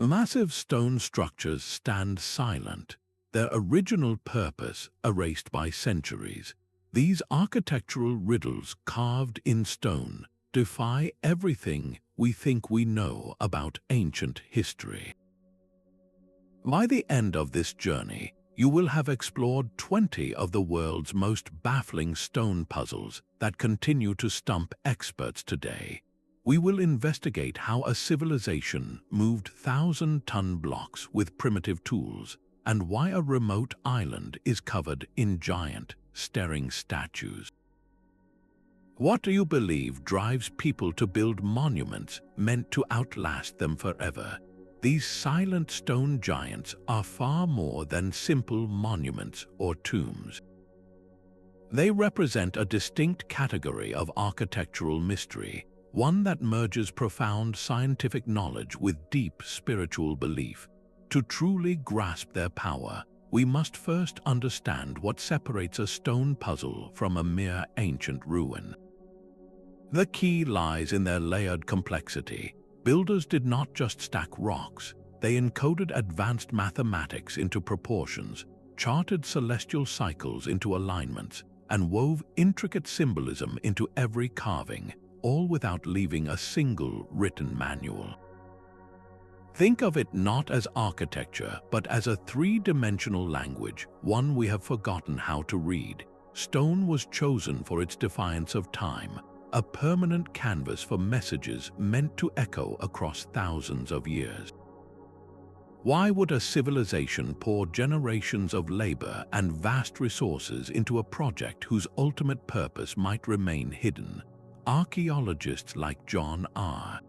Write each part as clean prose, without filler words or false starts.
Massive stone structures stand silent, their original purpose erased by centuries. These architectural riddles carved in stone defy everything we think we know about ancient history. By the end of this journey, you will have explored 20 of the world's most baffling stone puzzles that continue to stump experts today. We will investigate how a civilization moved 1,000-ton blocks with primitive tools, and why a remote island is covered in giant, staring statues. What do you believe drives people to build monuments meant to outlast them forever? These silent stone giants are far more than simple monuments or tombs. They represent a distinct category of architectural mystery, one that merges profound scientific knowledge with deep spiritual belief. To truly grasp their power, we must first understand what separates a stone puzzle from a mere ancient ruin. The key lies in their layered complexity. Builders did not just stack rocks, they encoded advanced mathematics into proportions, charted celestial cycles into alignments, and wove intricate symbolism into every carving, all without leaving a single written manual. Think of it not as architecture, but as a three-dimensional language, one we have forgotten how to read. Stone was chosen for its defiance of time, a permanent canvas for messages meant to echo across thousands of years. Why would a civilization pour generations of labor and vast resources into a project whose ultimate purpose might remain hidden? Archaeologists like John R.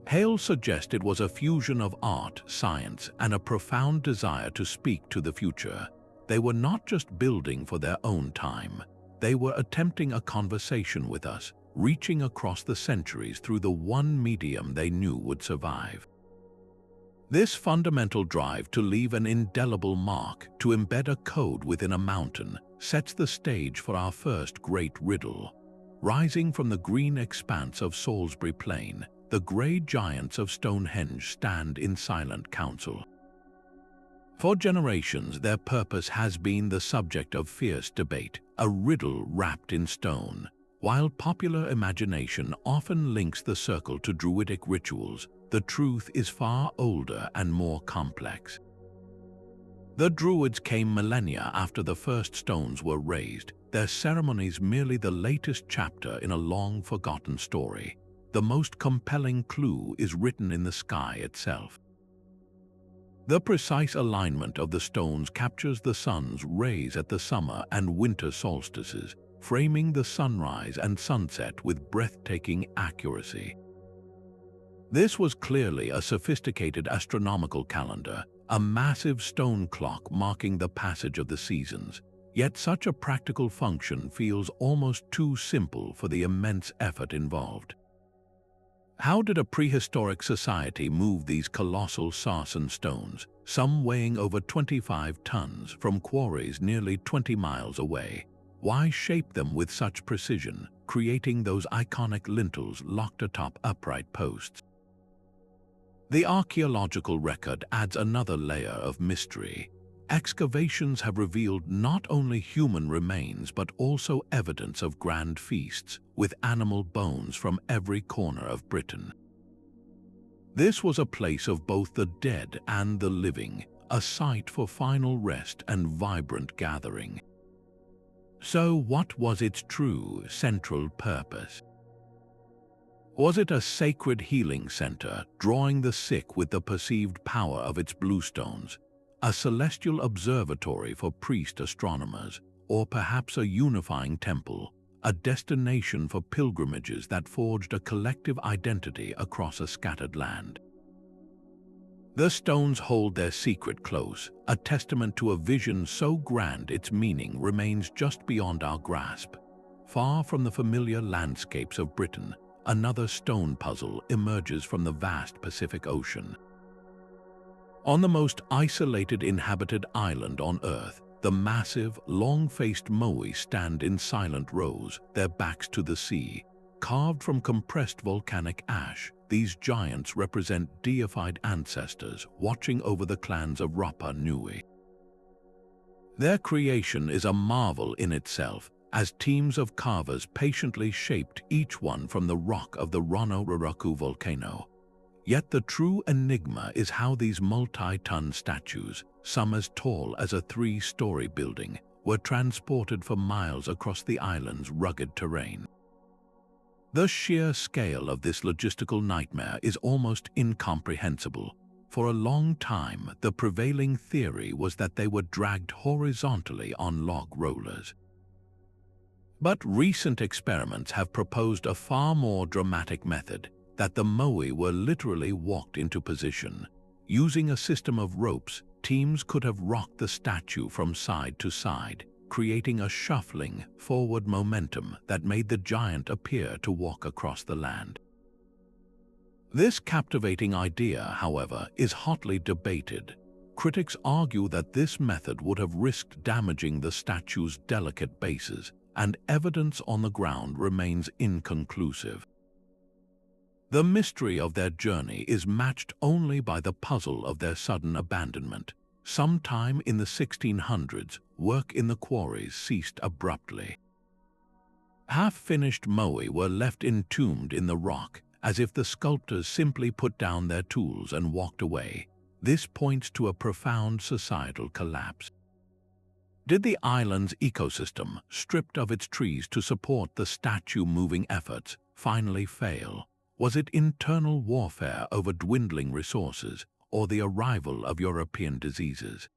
Hale suggest it was a fusion of art, science, and a profound desire to speak to the future. They were not just building for their own time. They were attempting a conversation with us, reaching across the centuries through the one medium they knew would survive. This fundamental drive to leave an indelible mark, to embed a code within a mountain, sets the stage for our first great riddle. Rising from the green expanse of Salisbury Plain, the grey giants of Stonehenge stand in silent council. For generations, their purpose has been the subject of fierce debate, a riddle wrapped in stone. While popular imagination often links the circle to druidic rituals, the truth is far older and more complex. The Druids came millennia after the first stones were raised, their ceremonies merely the latest chapter in a long-forgotten story. The most compelling clue is written in the sky itself. The precise alignment of the stones captures the sun's rays at the summer and winter solstices, framing the sunrise and sunset with breathtaking accuracy. This was clearly a sophisticated astronomical calendar, a massive stone clock marking the passage of the seasons. Yet such a practical function feels almost too simple for the immense effort involved. How did a prehistoric society move these colossal sarsen stones, some weighing over 25 tons, from quarries nearly 20 miles away? Why shape them with such precision, creating those iconic lintels locked atop upright posts? The archaeological record adds another layer of mystery. Excavations have revealed not only human remains but also evidence of grand feasts, with animal bones from every corner of Britain. This was a place of both the dead and the living, a site for final rest and vibrant gathering. So what was its true central purpose? Was it a sacred healing center, drawing the sick with the perceived power of its bluestones? A celestial observatory for priest astronomers, or perhaps a unifying temple, a destination for pilgrimages that forged a collective identity across a scattered land? The stones hold their secret close, a testament to a vision so grand its meaning remains just beyond our grasp. Far from the familiar landscapes of Britain, another stone puzzle emerges from the vast Pacific Ocean. On the most isolated inhabited island on Earth, the massive, long-faced moai stand in silent rows, their backs to the sea. Carved from compressed volcanic ash, these giants represent deified ancestors watching over the clans of Rapa Nui. Their creation is a marvel in itself, as teams of carvers patiently shaped each one from the rock of the Rano-Raraku volcano. Yet the true enigma is how these multi-ton statues, some as tall as a 3-story building, were transported for miles across the island's rugged terrain. The sheer scale of this logistical nightmare is almost incomprehensible. For a long time, the prevailing theory was that they were dragged horizontally on log rollers. But recent experiments have proposed a far more dramatic method, that the moai were literally walked into position. Using a system of ropes, teams could have rocked the statue from side to side, creating a shuffling, forward momentum that made the giant appear to walk across the land. This captivating idea, however, is hotly debated. Critics argue that this method would have risked damaging the statue's delicate bases, and evidence on the ground remains inconclusive. The mystery of their journey is matched only by the puzzle of their sudden abandonment. Sometime in the 1600s, work in the quarries ceased abruptly. Half-finished moai were left entombed in the rock, as if the sculptors simply put down their tools and walked away. This points to a profound societal collapse. Did the island's ecosystem, stripped of its trees to support the statue-moving efforts, finally fail? Was it internal warfare over dwindling resources, or the arrival of European diseases?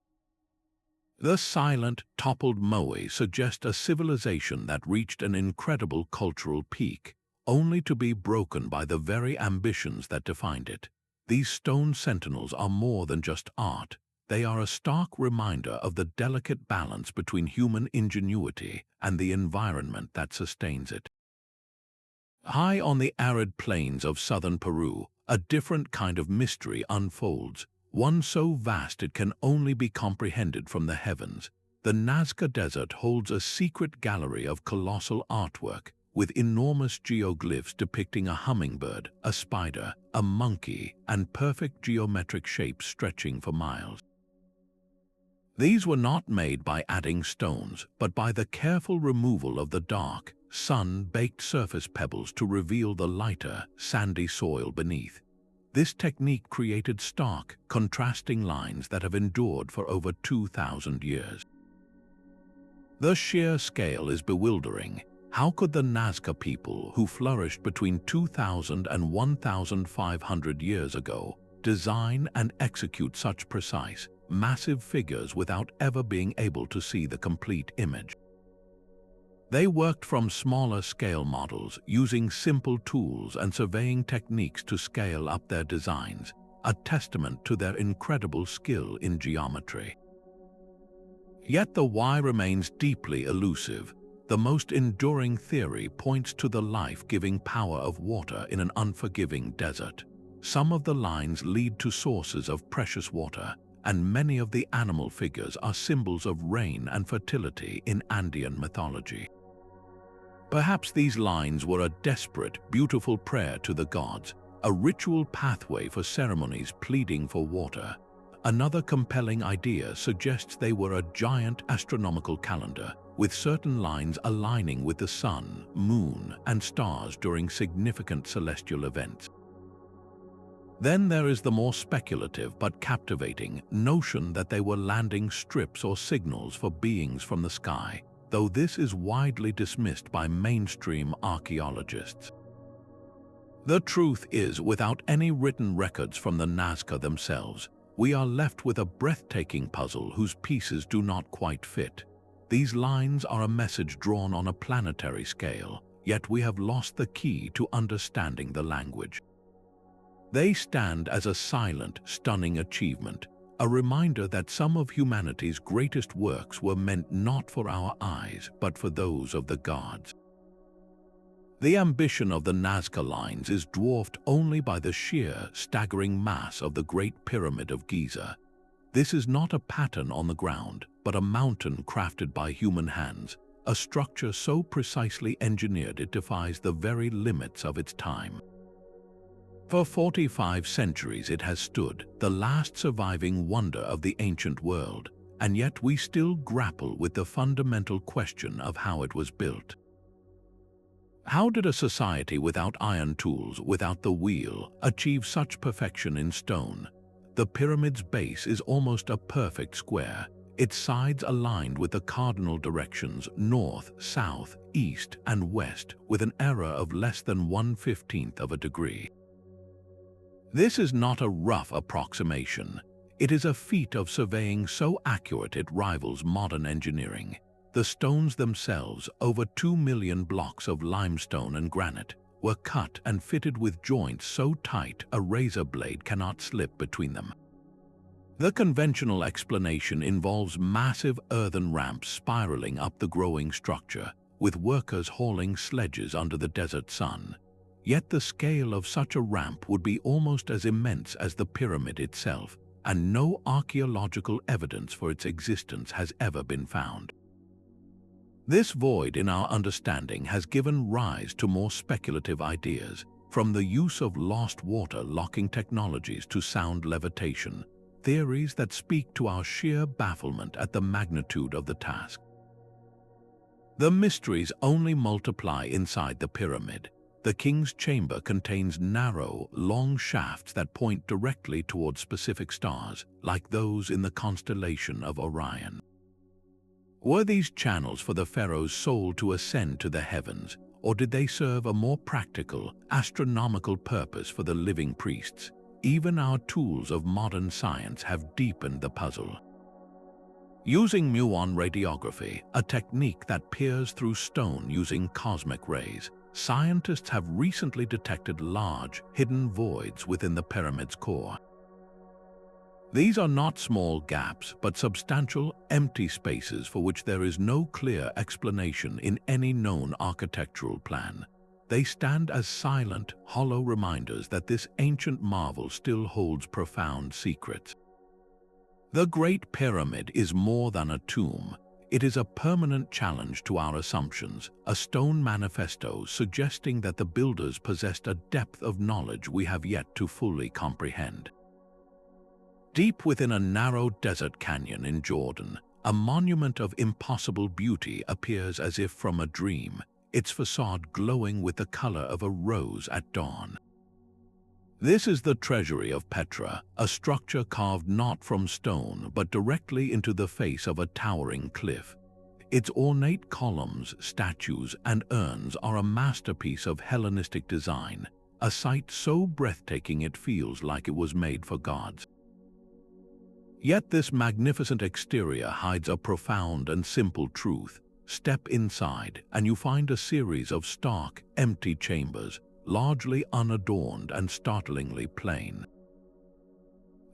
The silent, toppled moai suggest a civilization that reached an incredible cultural peak, only to be broken by the very ambitions that defined it. These stone sentinels are more than just art. They are a stark reminder of the delicate balance between human ingenuity and the environment that sustains it. High on the arid plains of southern Peru, a different kind of mystery unfolds, one so vast it can only be comprehended from the heavens. The Nazca Desert holds a secret gallery of colossal artwork, with enormous geoglyphs depicting a hummingbird, a spider, a monkey, and perfect geometric shapes stretching for miles. These were not made by adding stones, but by the careful removal of the dark, sun-baked surface pebbles to reveal the lighter, sandy soil beneath. This technique created stark, contrasting lines that have endured for over 2,000 years. The sheer scale is bewildering. How could the Nazca people, who flourished between 2,000 and 1,500 years ago, design and execute such precise, massive figures without ever being able to see the complete image? They worked from smaller scale models, using simple tools and surveying techniques to scale up their designs, a testament to their incredible skill in geometry. Yet the why remains deeply elusive. The most enduring theory points to the life-giving power of water in an unforgiving desert. Some of the lines lead to sources of precious water, and many of the animal figures are symbols of rain and fertility in Andean mythology. Perhaps these lines were a desperate, beautiful prayer to the gods, a ritual pathway for ceremonies pleading for water. Another compelling idea suggests they were a giant astronomical calendar, with certain lines aligning with the sun, moon, and stars during significant celestial events. Then there is the more speculative but captivating notion that they were landing strips or signals for beings from the sky, though this is widely dismissed by mainstream archaeologists. The truth is, without any written records from the Nazca themselves, we are left with a breathtaking puzzle whose pieces do not quite fit. These lines are a message drawn on a planetary scale, yet we have lost the key to understanding the language. They stand as a silent, stunning achievement, a reminder that some of humanity's greatest works were meant not for our eyes, but for those of the gods. The ambition of the Nazca Lines is dwarfed only by the sheer, staggering mass of the Great Pyramid of Giza. This is not a pattern on the ground, but a mountain crafted by human hands, a structure so precisely engineered it defies the very limits of its time. For 45 centuries it has stood, the last surviving wonder of the ancient world, and yet we still grapple with the fundamental question of how it was built. How did a society without iron tools, without the wheel, achieve such perfection in stone? The pyramid's base is almost a perfect square, its sides aligned with the cardinal directions north, south, east, and west, with an error of less than 1/15 of a degree. This is not a rough approximation. It is a feat of surveying so accurate it rivals modern engineering. The stones themselves, over 2 million blocks of limestone and granite, were cut and fitted with joints so tight a razor blade cannot slip between them. The conventional explanation involves massive earthen ramps spiraling up the growing structure, with workers hauling sledges under the desert sun. Yet the scale of such a ramp would be almost as immense as the pyramid itself, and no archaeological evidence for its existence has ever been found. This void in our understanding has given rise to more speculative ideas, from the use of lost water locking technologies to sound levitation, theories that speak to our sheer bafflement at the magnitude of the task. The mysteries only multiply inside the pyramid. The king's chamber contains narrow, long shafts that point directly towards specific stars, like those in the constellation of Orion. Were these channels for the pharaoh's soul to ascend to the heavens, or did they serve a more practical, astronomical purpose for the living priests? Even our tools of modern science have deepened the puzzle. Using muon radiography, a technique that peers through stone using cosmic rays, scientists have recently detected large, hidden voids within the pyramid's core. These are not small gaps, but substantial, empty spaces for which there is no clear explanation in any known architectural plan. They stand as silent, hollow reminders that this ancient marvel still holds profound secrets. The Great Pyramid is more than a tomb. It is a permanent challenge to our assumptions, a stone manifesto suggesting that the builders possessed a depth of knowledge we have yet to fully comprehend. Deep within a narrow desert canyon in Jordan, a monument of impossible beauty appears as if from a dream, its facade glowing with the color of a rose at dawn. This is the treasury of Petra, a structure carved not from stone but directly into the face of a towering cliff. Its ornate columns, statues, and urns are a masterpiece of Hellenistic design, a sight so breathtaking it feels like it was made for gods. Yet this magnificent exterior hides a profound and simple truth. Step inside, and you find a series of stark, empty chambers, largely unadorned and startlingly plain.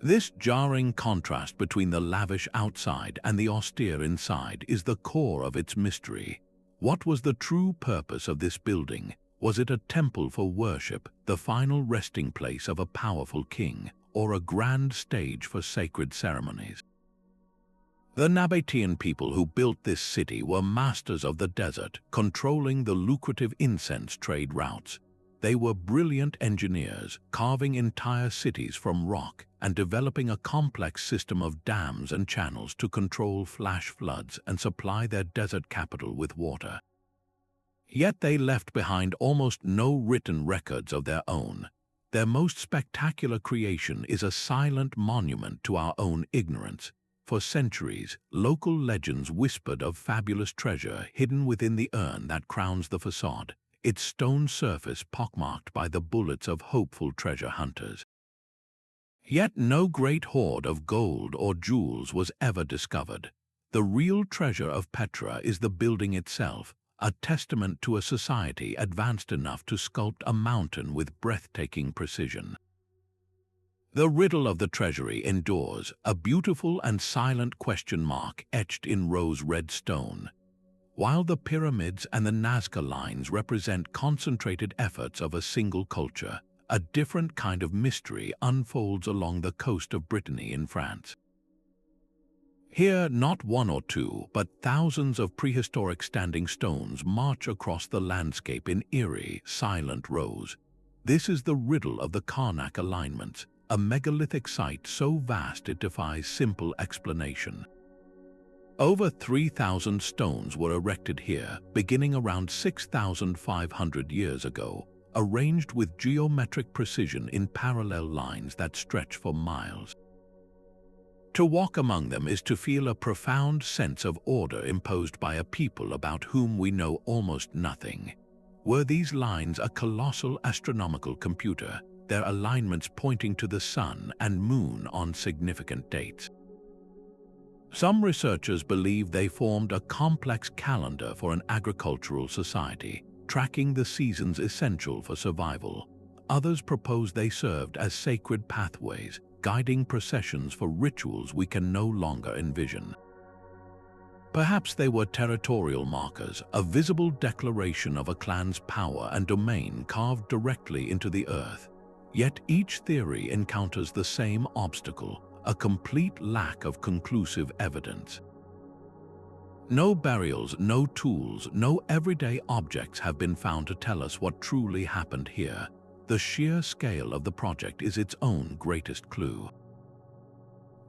This jarring contrast between the lavish outside and the austere inside is the core of its mystery. What was the true purpose of this building? Was it a temple for worship, the final resting place of a powerful king, or a grand stage for sacred ceremonies? The Nabatean people who built this city were masters of the desert, controlling the lucrative incense trade routes. They were brilliant engineers, carving entire cities from rock and developing a complex system of dams and channels to control flash floods and supply their desert capital with water. Yet they left behind almost no written records of their own. Their most spectacular creation is a silent monument to our own ignorance. For centuries, local legends whispered of fabulous treasure hidden within the urn that crowns the facade, its stone surface pockmarked by the bullets of hopeful treasure hunters. Yet no great hoard of gold or jewels was ever discovered. The real treasure of Petra is the building itself, a testament to a society advanced enough to sculpt a mountain with breathtaking precision. The riddle of the treasury endures, a beautiful and silent question mark etched in rose-red stone. While the pyramids and the Nazca Lines represent concentrated efforts of a single culture, a different kind of mystery unfolds along the coast of Brittany in France. Here, not one or two, but thousands of prehistoric standing stones march across the landscape in eerie, silent rows. This is the riddle of the Carnac alignments, a megalithic site so vast it defies simple explanation. Over 3,000 stones were erected here, beginning around 6,500 years ago, arranged with geometric precision in parallel lines that stretch for miles. To walk among them is to feel a profound sense of order imposed by a people about whom we know almost nothing. Were these lines a colossal astronomical computer, their alignments pointing to the sun and moon on significant dates? Some researchers believe they formed a complex calendar for an agricultural society, tracking the seasons essential for survival. Others propose they served as sacred pathways, guiding processions for rituals we can no longer envision. Perhaps they were territorial markers, a visible declaration of a clan's power and domain carved directly into the earth. Yet each theory encounters the same obstacle: a complete lack of conclusive evidence. No burials, no tools, no everyday objects have been found to tell us what truly happened here. The sheer scale of the project is its own greatest clue.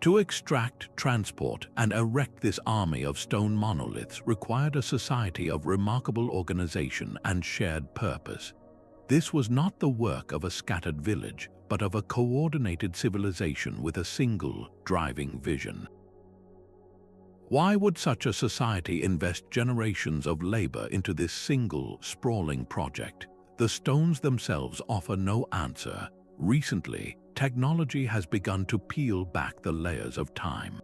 To extract, transport, and erect this army of stone monoliths required a society of remarkable organization and shared purpose. This was not the work of a scattered village, but of a coordinated civilization with a single, driving vision. Why would such a society invest generations of labor into this single, sprawling project? The stones themselves offer no answer. Recently, technology has begun to peel back the layers of time.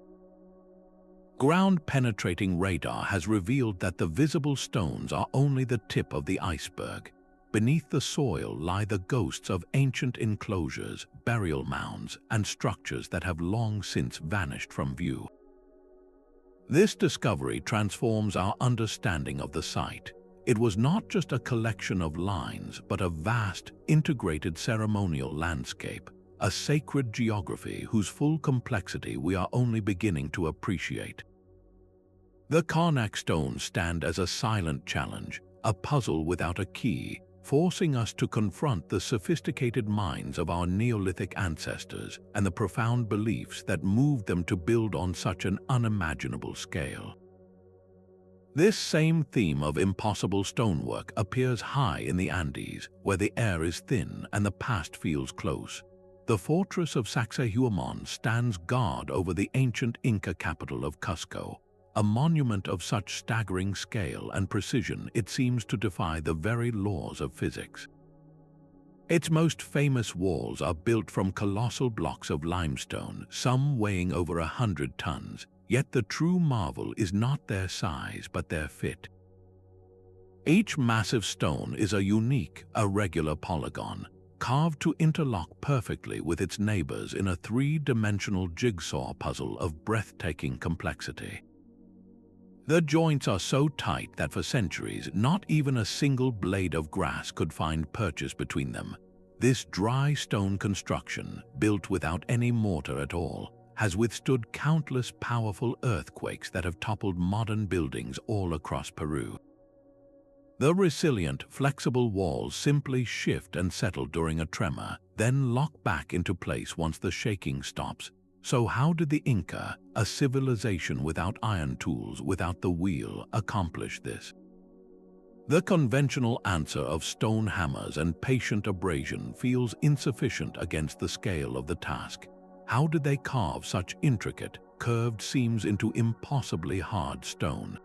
Ground-penetrating radar has revealed that the visible stones are only the tip of the iceberg. Beneath the soil lie the ghosts of ancient enclosures, burial mounds, and structures that have long since vanished from view. This discovery transforms our understanding of the site. It was not just a collection of lines, but a vast, integrated ceremonial landscape, a sacred geography whose full complexity we are only beginning to appreciate. The Carnac stones stand as a silent challenge, a puzzle without a key, forcing us to confront the sophisticated minds of our Neolithic ancestors and the profound beliefs that moved them to build on such an unimaginable scale. This same theme of impossible stonework appears high in the Andes, where the air is thin and the past feels close. The fortress of Sacsayhuaman stands guard over the ancient Inca capital of Cusco, a monument of such staggering scale and precision it seems to defy the very laws of physics. Its most famous walls are built from colossal blocks of limestone, some weighing over 100 tons. Yet the true marvel is not their size but their fit. Each massive stone is a unique, irregular polygon, carved to interlock perfectly with its neighbors in a three-dimensional jigsaw puzzle of breathtaking complexity. The joints are so tight that for centuries not even a single blade of grass could find purchase between them. This dry stone construction, built without any mortar at all, has withstood countless powerful earthquakes that have toppled modern buildings all across Peru. The resilient, flexible walls simply shift and settle during a tremor, then lock back into place once the shaking stops. So how did the Inca, a civilization without iron tools, without the wheel, accomplish this? The conventional answer of stone hammers and patient abrasion feels insufficient against the scale of the task. How did they carve such intricate, curved seams into impossibly hard stone?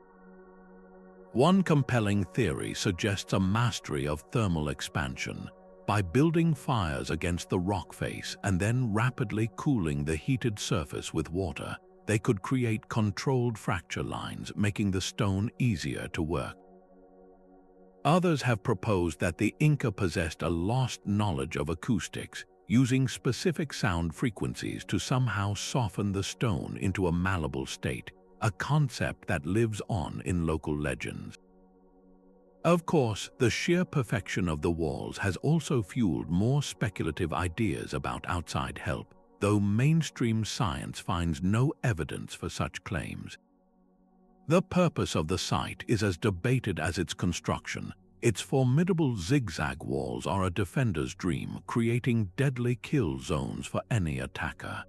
One compelling theory suggests a mastery of thermal expansion. By building fires against the rock face and then rapidly cooling the heated surface with water, they could create controlled fracture lines, making the stone easier to work. Others have proposed that the Inca possessed a lost knowledge of acoustics, using specific sound frequencies to somehow soften the stone into a malleable state, a concept that lives on in local legends. Of course, the sheer perfection of the walls has also fueled more speculative ideas about outside help, though mainstream science finds no evidence for such claims. The purpose of the site is as debated as its construction. Its formidable zigzag walls are a defender's dream, creating deadly kill zones for any attacker.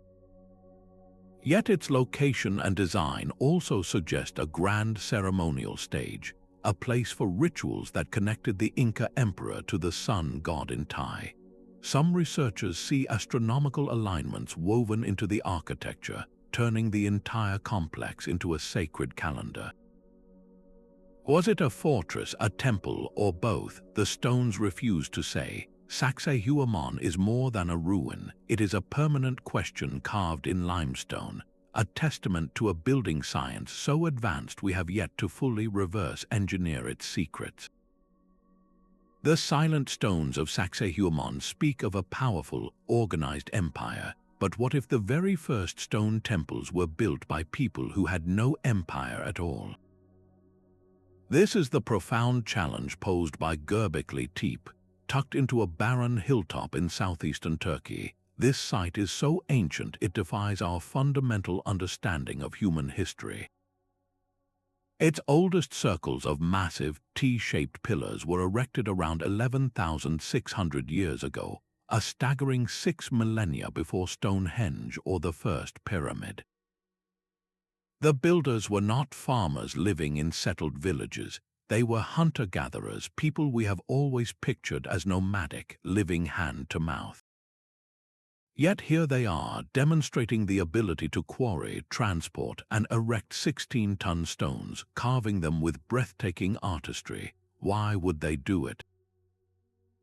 Yet its location and design also suggest a grand ceremonial stage, a place for rituals that connected the Inca emperor to the sun god Inti. Some researchers see astronomical alignments woven into the architecture, turning the entire complex into a sacred calendar. Was it a fortress, a temple, or both? The stones refuse to say. Sacsayhuaman is more than a ruin. It is a permanent question carved in limestone, a testament to a building science so advanced we have yet to fully reverse engineer its secrets. The silent stones of Sacsayhuaman speak of a powerful, organized empire, but what if the very first stone temples were built by people who had no empire at all? This is the profound challenge posed by Göbekli Tepe. Tucked into a barren hilltop in southeastern Turkey, this site is so ancient it defies our fundamental understanding of human history. Its oldest circles of massive, T-shaped pillars were erected around 11,600 years ago, a staggering 6 millennia before Stonehenge or the first pyramid. The builders were not farmers living in settled villages. They were hunter-gatherers, people we have always pictured as nomadic, living hand to mouth. Yet here they are, demonstrating the ability to quarry, transport, and erect 16-ton stones, carving them with breathtaking artistry. Why would they do it?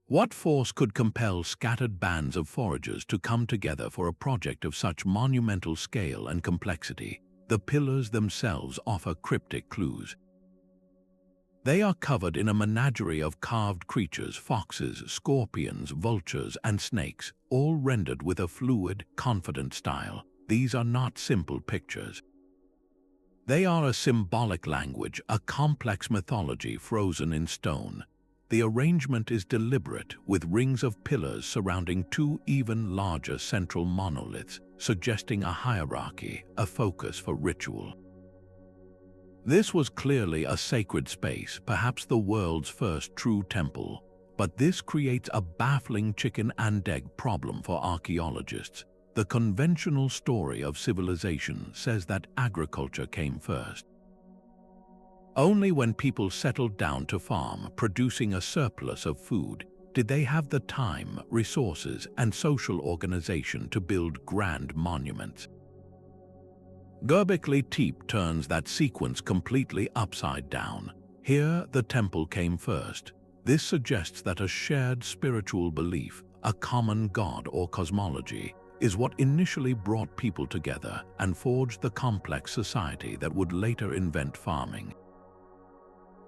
What force could compel scattered bands of foragers to come together for a project of such monumental scale and complexity? The pillars themselves offer cryptic clues. They are covered in a menagerie of carved creatures, foxes, scorpions, vultures, and snakes, all rendered with a fluid, confident style. These are not simple pictures. They are a symbolic language, a complex mythology frozen in stone. The arrangement is deliberate, with rings of pillars surrounding two even larger central monoliths, suggesting a hierarchy, a focus for ritual. This was clearly a sacred space, perhaps the world's first true temple, but this creates a baffling chicken and egg problem for archaeologists. The conventional story of civilization says that agriculture came first. Only when people settled down to farm, producing a surplus of food, did they have the time, resources, and social organization to build grand monuments. Göbekli Tepe turns that sequence completely upside down. Here, the temple came first. This suggests that a shared spiritual belief, a common god or cosmology, is what initially brought people together and forged the complex society that would later invent farming.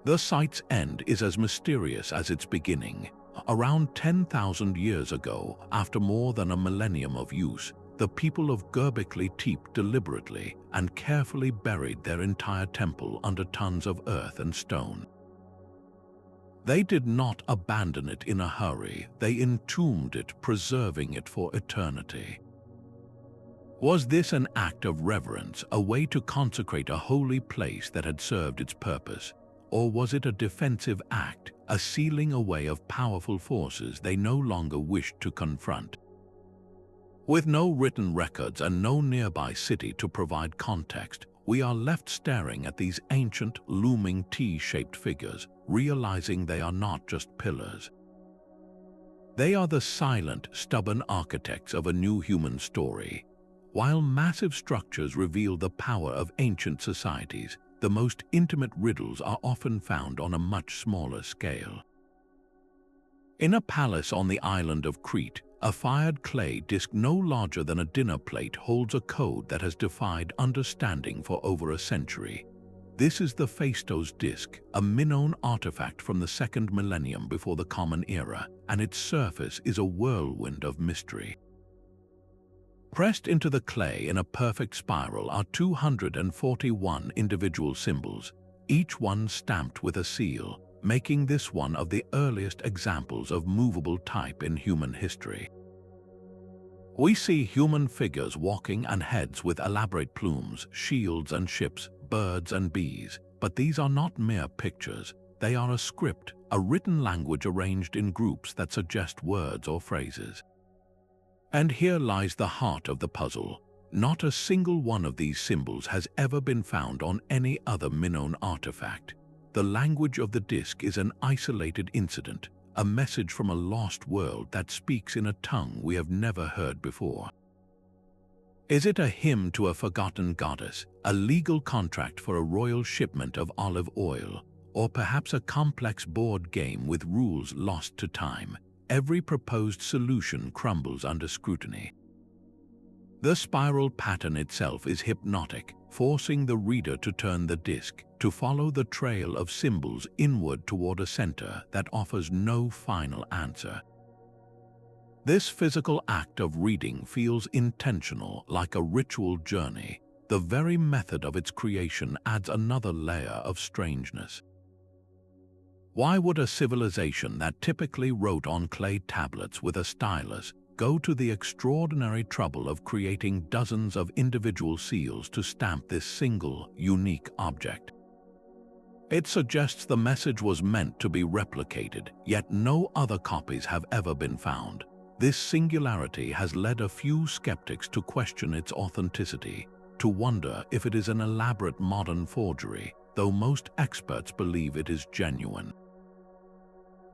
The site's end is as mysterious as its beginning. Around 10,000 years ago, after more than a millennium of use, the people of Göbekli Tepe deliberately and carefully buried their entire temple under tons of earth and stone. They did not abandon it in a hurry. They entombed it, preserving it for eternity. Was this an act of reverence, a way to consecrate a holy place that had served its purpose? Or was it a defensive act, a sealing away of powerful forces they no longer wished to confront? With no written records and no nearby city to provide context, we are left staring at these ancient, looming T-shaped figures, realizing they are not just pillars. They are the silent, stubborn architects of a new human story. While massive structures reveal the power of ancient societies, the most intimate riddles are often found on a much smaller scale. In a palace on the island of Crete, a fired clay disc no larger than a dinner plate holds a code that has defied understanding for over a century. This is the Phaistos Disc, a Minoan artifact from the 2nd millennium before the Common Era, and its surface is a whirlwind of mystery. Pressed into the clay in a perfect spiral are 241 individual symbols, each one stamped with a seal, making this one of the earliest examples of movable type in human history. We see human figures walking and heads with elaborate plumes, shields and ships, birds and bees, but these are not mere pictures. They are a script, a written language arranged in groups that suggest words or phrases. And here lies the heart of the puzzle. Not a single one of these symbols has ever been found on any other Minoan artifact. The language of the disc is an isolated incident, a message from a lost world that speaks in a tongue we have never heard before. Is it a hymn to a forgotten goddess, a legal contract for a royal shipment of olive oil, or perhaps a complex board game with rules lost to time? Every proposed solution crumbles under scrutiny. The spiral pattern itself is hypnotic, forcing the reader to turn the disc, to follow the trail of symbols inward toward a center that offers no final answer. This physical act of reading feels intentional, like a ritual journey. The very method of its creation adds another layer of strangeness. Why would a civilization that typically wrote on clay tablets with a stylus go to the extraordinary trouble of creating dozens of individual seals to stamp this single, unique object? It suggests the message was meant to be replicated, yet no other copies have ever been found. This singularity has led a few skeptics to question its authenticity, to wonder if it is an elaborate modern forgery, though most experts believe it is genuine.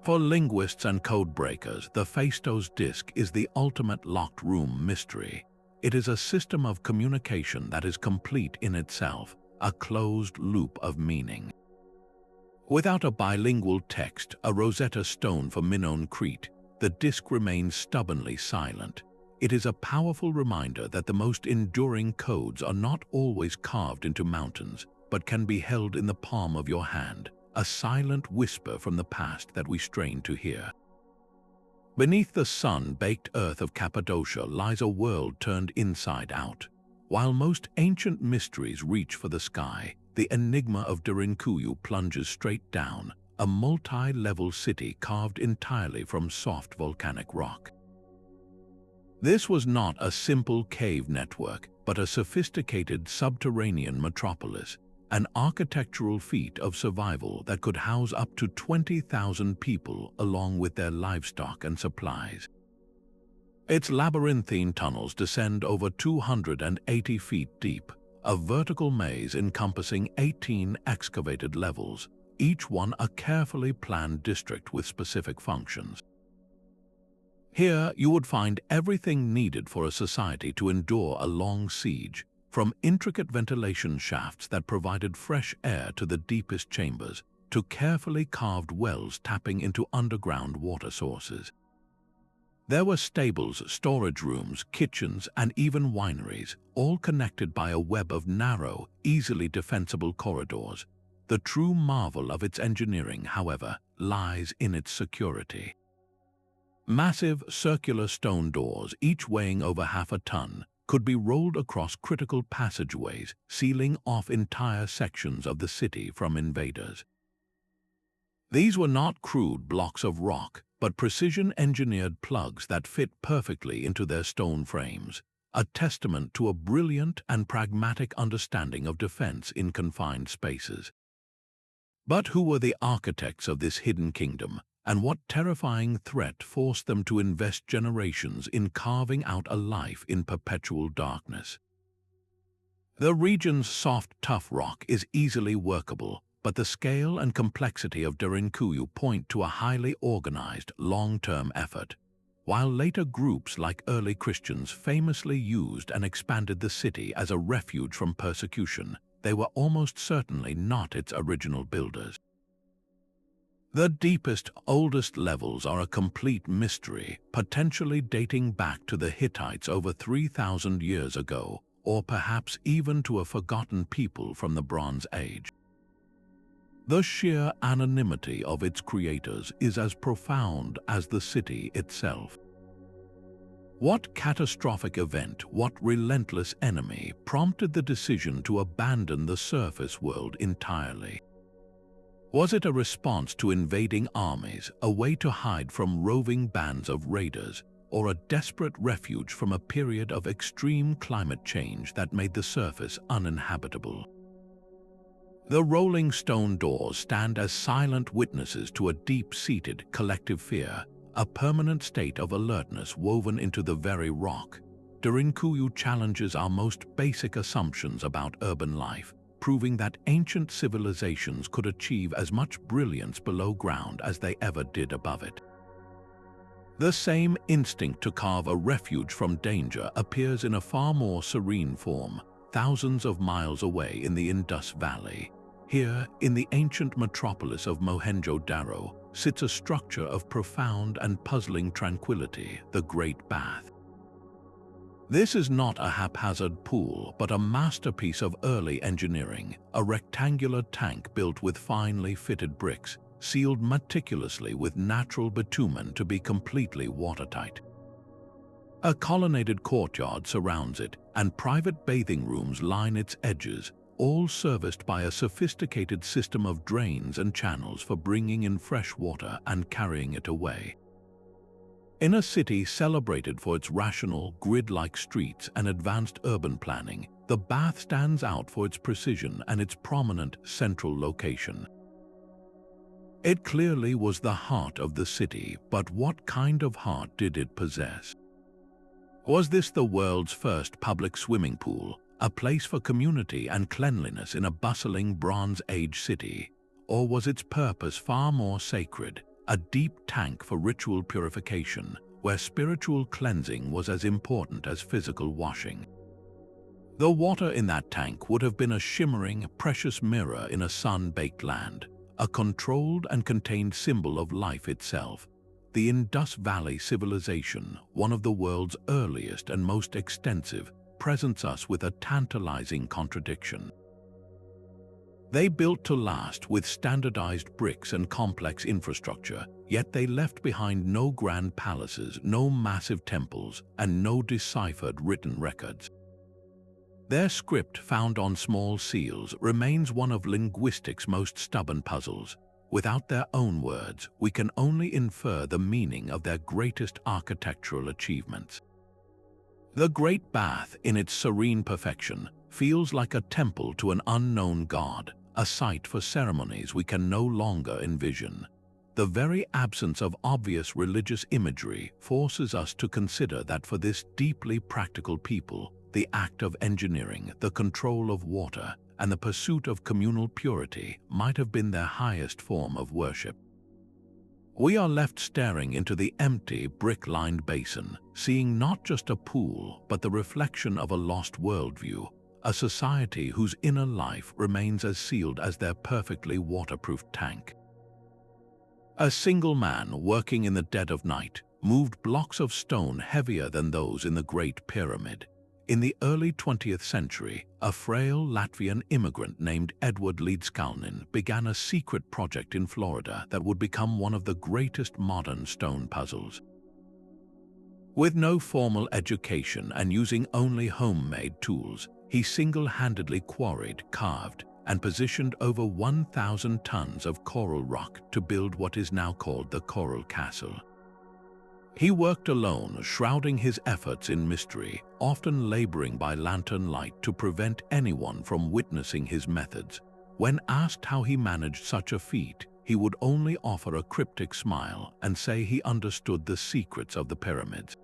For linguists and code breakers, the Phaistos Disc is the ultimate locked room mystery. It is a system of communication that is complete in itself, a closed loop of meaning. Without a bilingual text, a Rosetta Stone for Minoan Crete, the disc remains stubbornly silent. It is a powerful reminder that the most enduring codes are not always carved into mountains, but can be held in the palm of your hand, a silent whisper from the past that we strain to hear. Beneath the sun-baked earth of Cappadocia lies a world turned inside out. While most ancient mysteries reach for the sky, the enigma of Derinkuyu plunges straight down, a multi-level city carved entirely from soft volcanic rock. This was not a simple cave network, but a sophisticated subterranean metropolis, an architectural feat of survival that could house up to 20,000 people along with their livestock and supplies. Its labyrinthine tunnels descend over 280 feet deep, a vertical maze encompassing 18 excavated levels, each one a carefully planned district with specific functions. Here you would find everything needed for a society to endure a long siege, from intricate ventilation shafts that provided fresh air to the deepest chambers, to carefully carved wells tapping into underground water sources. There were stables, storage rooms, kitchens, and even wineries, all connected by a web of narrow, easily defensible corridors. The true marvel of its engineering, however, lies in its security. Massive circular stone doors, each weighing over half a ton, could be rolled across critical passageways, sealing off entire sections of the city from invaders. These were not crude blocks of rock, but precision-engineered plugs that fit perfectly into their stone frames, a testament to a brilliant and pragmatic understanding of defense in confined spaces. But who were the architects of this hidden kingdom, and what terrifying threat forced them to invest generations in carving out a life in perpetual darkness? The region's soft, tough rock is easily workable, but the scale and complexity of Derinkuyu point to a highly organized, long-term effort. While later groups like early Christians famously used and expanded the city as a refuge from persecution, they were almost certainly not its original builders. The deepest, oldest levels are a complete mystery, potentially dating back to the Hittites over 3,000 years ago, or perhaps even to a forgotten people from the Bronze Age. The sheer anonymity of its creators is as profound as the city itself. What catastrophic event, what relentless enemy prompted the decision to abandon the surface world entirely? Was it a response to invading armies, a way to hide from roving bands of raiders, or a desperate refuge from a period of extreme climate change that made the surface uninhabitable? The rolling stone doors stand as silent witnesses to a deep-seated collective fear, a permanent state of alertness woven into the very rock. Derinkuyu challenges our most basic assumptions about urban life, proving that ancient civilizations could achieve as much brilliance below ground as they ever did above it. The same instinct to carve a refuge from danger appears in a far more serene form, thousands of miles away in the Indus Valley. Here, in the ancient metropolis of Mohenjo-Daro, sits a structure of profound and puzzling tranquility, the Great Bath. This is not a haphazard pool, but a masterpiece of early engineering, a rectangular tank built with finely fitted bricks, sealed meticulously with natural bitumen to be completely watertight. A colonnaded courtyard surrounds it, and private bathing rooms line its edges, all serviced by a sophisticated system of drains and channels for bringing in fresh water and carrying it away. In a city celebrated for its rational, grid-like streets and advanced urban planning, the bath stands out for its precision and its prominent central location. It clearly was the heart of the city, but what kind of heart did it possess? Was this the world's first public swimming pool, a place for community and cleanliness in a bustling Bronze Age city? Or was its purpose far more sacred, a deep tank for ritual purification, where spiritual cleansing was as important as physical washing? The water in that tank would have been a shimmering, precious mirror in a sun-baked land, a controlled and contained symbol of life itself. The Indus Valley civilization, one of the world's earliest and most extensive, presents us with a tantalizing contradiction. They built to last with standardized bricks and complex infrastructure, yet they left behind no grand palaces, no massive temples, and no deciphered written records. Their script, found on small seals, remains one of linguistics' most stubborn puzzles. Without their own words, we can only infer the meaning of their greatest architectural achievements. The Great Bath, in its serene perfection, feels like a temple to an unknown god, a site for ceremonies we can no longer envision. The very absence of obvious religious imagery forces us to consider that for this deeply practical people, the act of engineering, the control of water, and the pursuit of communal purity might have been their highest form of worship. We are left staring into the empty, brick-lined basin, seeing not just a pool, but the reflection of a lost worldview, a society whose inner life remains as sealed as their perfectly waterproof tank. A single man, working in the dead of night, moved blocks of stone heavier than those in the Great Pyramid. In the early 20th century, a frail Latvian immigrant named Edward Leedskalnin began a secret project in Florida that would become one of the greatest modern stone puzzles. With no formal education and using only homemade tools, he single-handedly quarried, carved, and positioned over 1,000 tons of coral rock to build what is now called the Coral Castle. He worked alone, shrouding his efforts in mystery, often laboring by lantern light to prevent anyone from witnessing his methods. When asked how he managed such a feat, he would only offer a cryptic smile and say he understood the secrets of the pyramids.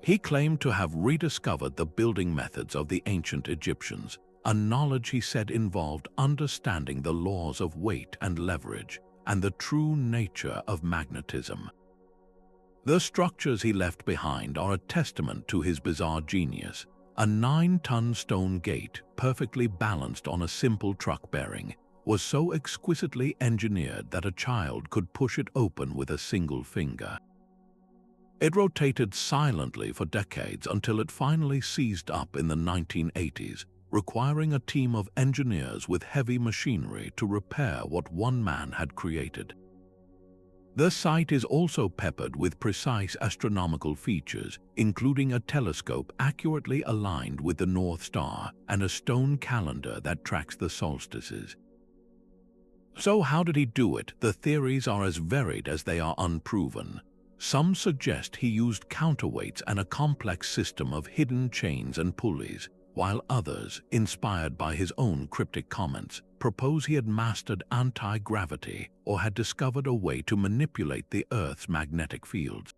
He claimed to have rediscovered the building methods of the ancient Egyptians, a knowledge he said involved understanding the laws of weight and leverage, and the true nature of magnetism. The structures he left behind are a testament to his bizarre genius. A 9-ton stone gate, perfectly balanced on a simple truck bearing, was so exquisitely engineered that a child could push it open with a single finger. It rotated silently for decades until it finally seized up in the 1980s, requiring a team of engineers with heavy machinery to repair what one man had created. The site is also peppered with precise astronomical features, including a telescope accurately aligned with the North Star and a stone calendar that tracks the solstices. So how did he do it? The theories are as varied as they are unproven. Some suggest he used counterweights and a complex system of hidden chains and pulleys, while others, inspired by his own cryptic comments, propose he had mastered anti-gravity or had discovered a way to manipulate the Earth's magnetic fields.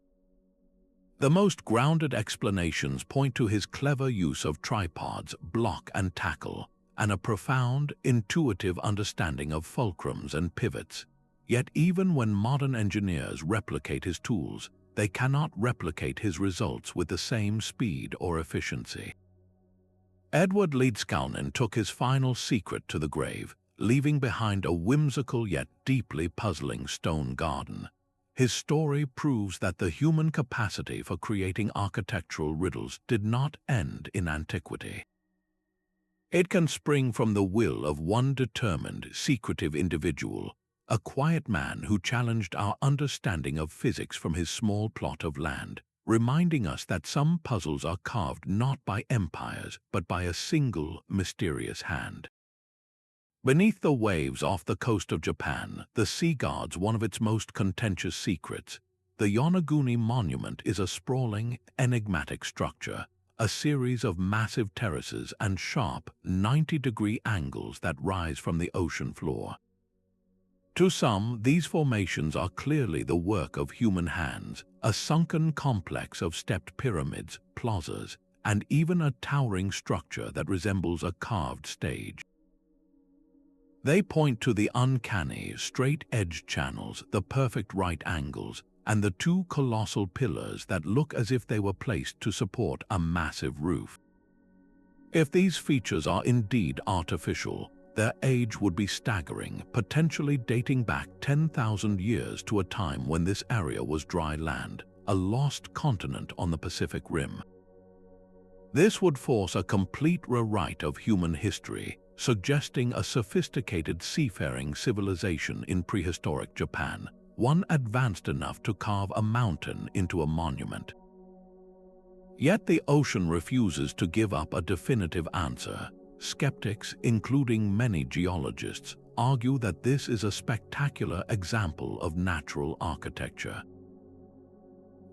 The most grounded explanations point to his clever use of tripods, block and tackle, and a profound, intuitive understanding of fulcrums and pivots. Yet even when modern engineers replicate his tools, they cannot replicate his results with the same speed or efficiency. Edward Leedskalnin took his final secret to the grave, leaving behind a whimsical yet deeply puzzling stone garden. His story proves that the human capacity for creating architectural riddles did not end in antiquity. It can spring from the will of one determined, secretive individual, a quiet man who challenged our understanding of physics from his small plot of land, reminding us that some puzzles are carved not by empires but by a single, mysterious hand. Beneath the waves off the coast of Japan, the sea guards one of its most contentious secrets. The Yonaguni Monument is a sprawling, enigmatic structure, a series of massive terraces and sharp, 90-degree angles that rise from the ocean floor. To some, these formations are clearly the work of human hands, a sunken complex of stepped pyramids, plazas, and even a towering structure that resembles a carved stage. They point to the uncanny, straight-edged channels, the perfect right angles, and the two colossal pillars that look as if they were placed to support a massive roof. If these features are indeed artificial, their age would be staggering, potentially dating back 10,000 years to a time when this area was dry land, a lost continent on the Pacific Rim. This would force a complete rewrite of human history, suggesting a sophisticated seafaring civilization in prehistoric Japan, one advanced enough to carve a mountain into a monument. Yet the ocean refuses to give up a definitive answer. Skeptics, including many geologists, argue that this is a spectacular example of natural architecture.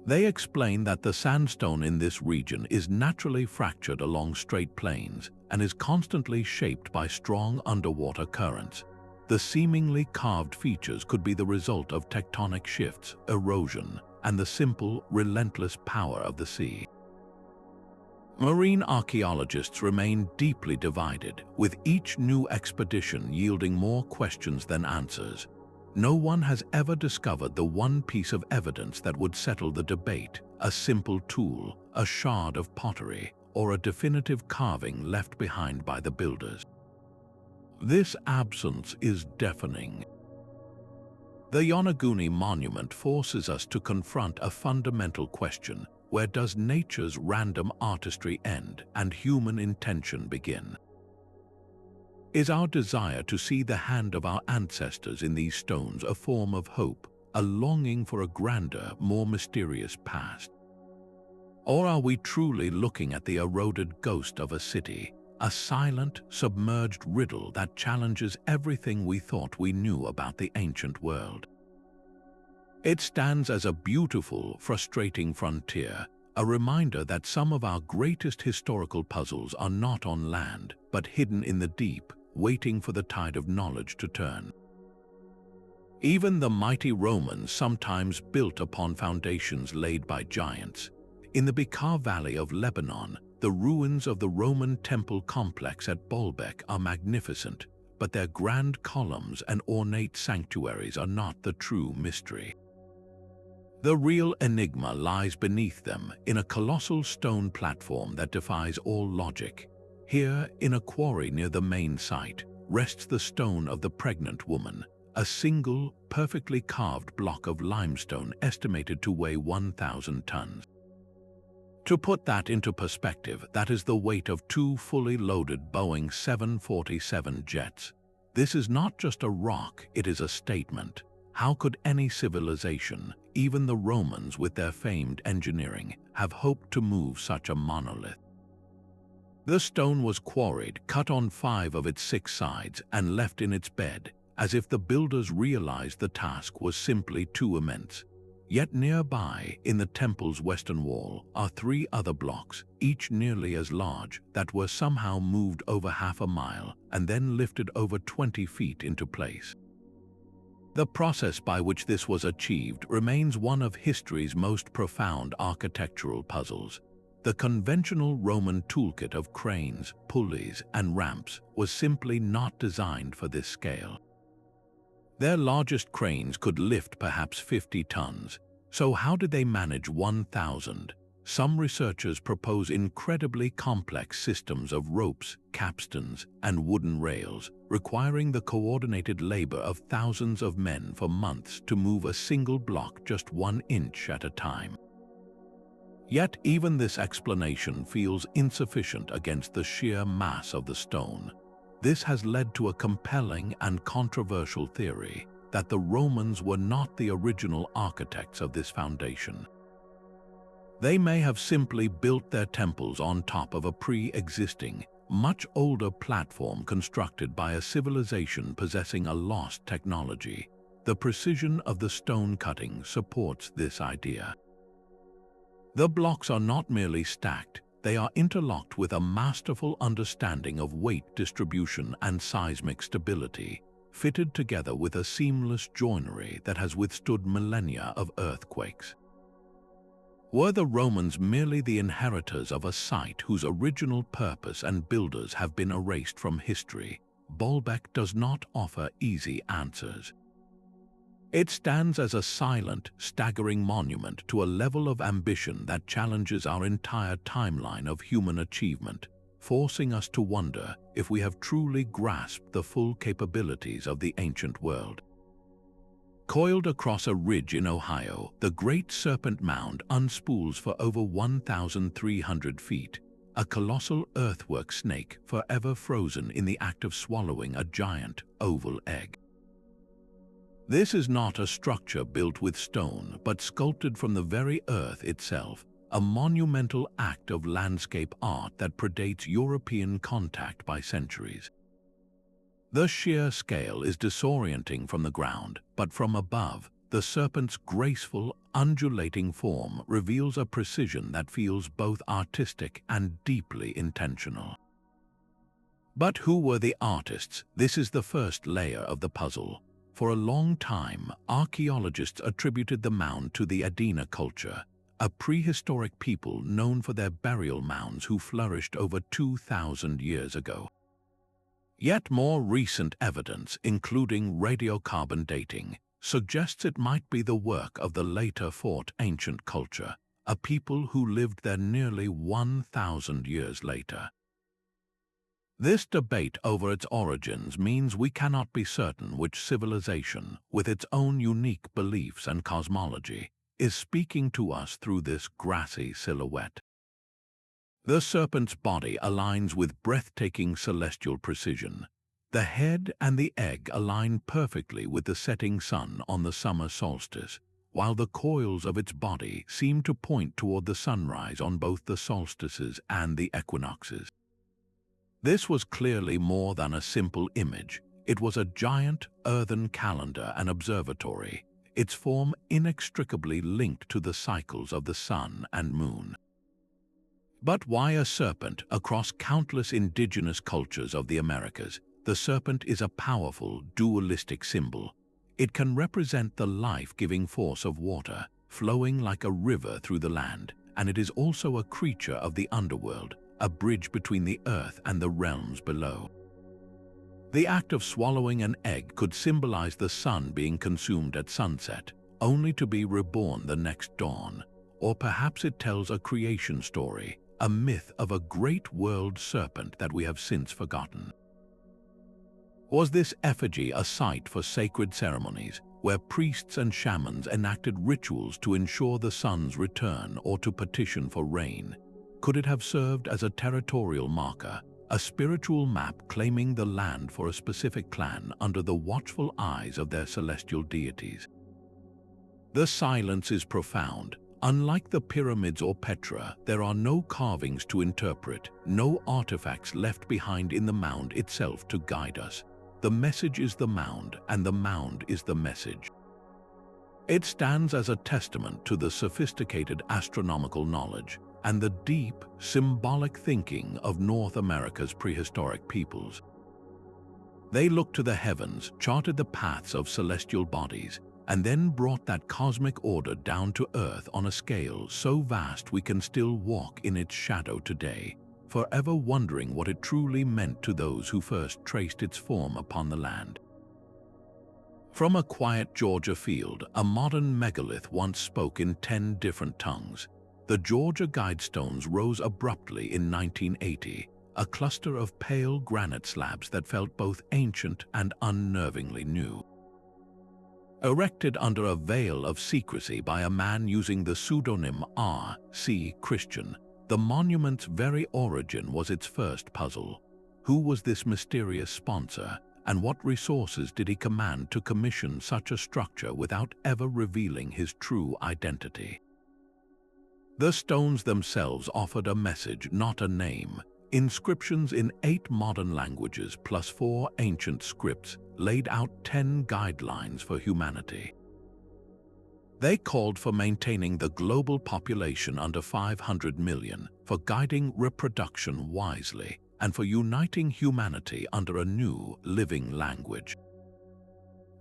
They explain that the sandstone in this region is naturally fractured along straight plains and is constantly shaped by strong underwater currents. The seemingly carved features could be the result of tectonic shifts, erosion, and the simple, relentless power of the sea. Marine archaeologists remain deeply divided, with each new expedition yielding more questions than answers. No one has ever discovered the one piece of evidence that would settle the debate: a simple tool, a shard of pottery, or a definitive carving left behind by the builders. This absence is deafening. The Yonaguni Monument forces us to confront a fundamental question: where does nature's random artistry end and human intention begin? Is our desire to see the hand of our ancestors in these stones a form of hope, a longing for a grander, more mysterious past? Or are we truly looking at the eroded ghost of a city, a silent, submerged riddle that challenges everything we thought we knew about the ancient world? It stands as a beautiful, frustrating frontier, a reminder that some of our greatest historical puzzles are not on land, but hidden in the deep, waiting for the tide of knowledge to turn. Even the mighty Romans sometimes built upon foundations laid by giants. In the Bekaa Valley of Lebanon, the ruins of the Roman temple complex at Baalbek are magnificent, but their grand columns and ornate sanctuaries are not the true mystery. The real enigma lies beneath them, in a colossal stone platform that defies all logic. Here, in a quarry near the main site, rests the stone of the pregnant woman, a single, perfectly carved block of limestone estimated to weigh 1,000 tons. To put that into perspective, that is the weight of two fully loaded Boeing 747 jets. This is not just a rock, it is a statement. How could any civilization, even the Romans with their famed engineering, have hoped to move such a monolith? The stone was quarried, cut on 5 of its 6 sides, and left in its bed, as if the builders realized the task was simply too immense. Yet nearby, in the temple's western wall, are 3 other blocks, each nearly as large, that were somehow moved over half a mile and then lifted over 20 feet into place. The process by which this was achieved remains one of history's most profound architectural puzzles. The conventional Roman toolkit of cranes, pulleys, and ramps was simply not designed for this scale. Their largest cranes could lift perhaps 50 tons, so how did they manage 1,000? Some researchers propose incredibly complex systems of ropes, capstans, and wooden rails, requiring the coordinated labor of thousands of men for months to move a single block just 1 inch at a time. Yet even this explanation feels insufficient against the sheer mass of the stone. This has led to a compelling and controversial theory that the Romans were not the original architects of this foundation. They may have simply built their temples on top of a pre-existing, much older platform constructed by a civilization possessing a lost technology. The precision of the stone cutting supports this idea. The blocks are not merely stacked, they are interlocked with a masterful understanding of weight distribution and seismic stability, fitted together with a seamless joinery that has withstood millennia of earthquakes. Were the Romans merely the inheritors of a site whose original purpose and builders have been erased from history? Baalbek does not offer easy answers. It stands as a silent, staggering monument to a level of ambition that challenges our entire timeline of human achievement, forcing us to wonder if we have truly grasped the full capabilities of the ancient world. Coiled across a ridge in Ohio, the Great Serpent Mound unspools for over 1,300 feet, a colossal earthwork snake forever frozen in the act of swallowing a giant oval egg. This is not a structure built with stone, but sculpted from the very earth itself, a monumental act of landscape art that predates European contact by centuries. The sheer scale is disorienting from the ground, but from above, the serpent's graceful, undulating form reveals a precision that feels both artistic and deeply intentional. But who were the artists? This is the first layer of the puzzle. For a long time, archaeologists attributed the mound to the Adena culture, a prehistoric people known for their burial mounds who flourished over 2,000 years ago. Yet more recent evidence, including radiocarbon dating, suggests it might be the work of the later Fort Ancient culture, a people who lived there nearly 1,000 years later. This debate over its origins means we cannot be certain which civilization, with its own unique beliefs and cosmology, is speaking to us through this grassy silhouette. The serpent's body aligns with breathtaking celestial precision. The head and the egg align perfectly with the setting sun on the summer solstice, while the coils of its body seem to point toward the sunrise on both the solstices and the equinoxes. This was clearly more than a simple image. It was a giant earthen calendar and observatory, its form inextricably linked to the cycles of the sun and moon. But why a serpent? Across countless indigenous cultures of the Americas, the serpent is a powerful, dualistic symbol. It can represent the life-giving force of water, flowing like a river through the land, and it is also a creature of the underworld, a bridge between the earth and the realms below. The act of swallowing an egg could symbolize the sun being consumed at sunset, only to be reborn the next dawn. Or perhaps it tells a creation story, a myth of a great world serpent that we have since forgotten. Was this effigy a site for sacred ceremonies, where priests and shamans enacted rituals to ensure the sun's return or to petition for rain? Could it have served as a territorial marker, a spiritual map claiming the land for a specific clan under the watchful eyes of their celestial deities? The silence is profound. Unlike the pyramids or Petra, there are no carvings to interpret, no artifacts left behind in the mound itself to guide us. The message is the mound, and the mound is the message. It stands as a testament to the sophisticated astronomical knowledge and the deep, symbolic thinking of North America's prehistoric peoples. They looked to the heavens, charted the paths of celestial bodies, and then brought that cosmic order down to Earth on a scale so vast we can still walk in its shadow today, forever wondering what it truly meant to those who first traced its form upon the land. From a quiet Georgia field, a modern megalith once spoke in 10 different tongues. The Georgia Guidestones rose abruptly in 1980, a cluster of pale granite slabs that felt both ancient and unnervingly new. Erected under a veil of secrecy by a man using the pseudonym R.C. Christian, the monument's very origin was its first puzzle. Who was this mysterious sponsor, and what resources did he command to commission such a structure without ever revealing his true identity? The stones themselves offered a message, not a name. Inscriptions in 8 modern languages plus 4 ancient scripts laid out 10 guidelines for humanity. They called for maintaining the global population under 500 million, for guiding reproduction wisely, and for uniting humanity under a new, living language.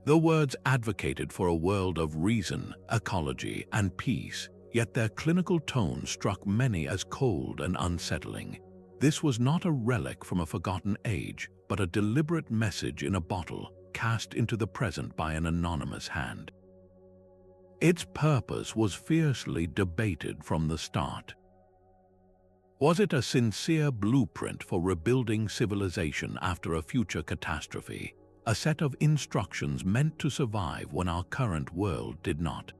The words advocated for a world of reason, ecology, and peace, yet their clinical tone struck many as cold and unsettling. This was not a relic from a forgotten age, but a deliberate message in a bottle, cast into the present by an anonymous hand. Its purpose was fiercely debated from the start. Was it a sincere blueprint for rebuilding civilization after a future catastrophe, a set of instructions meant to survive when our current world did not?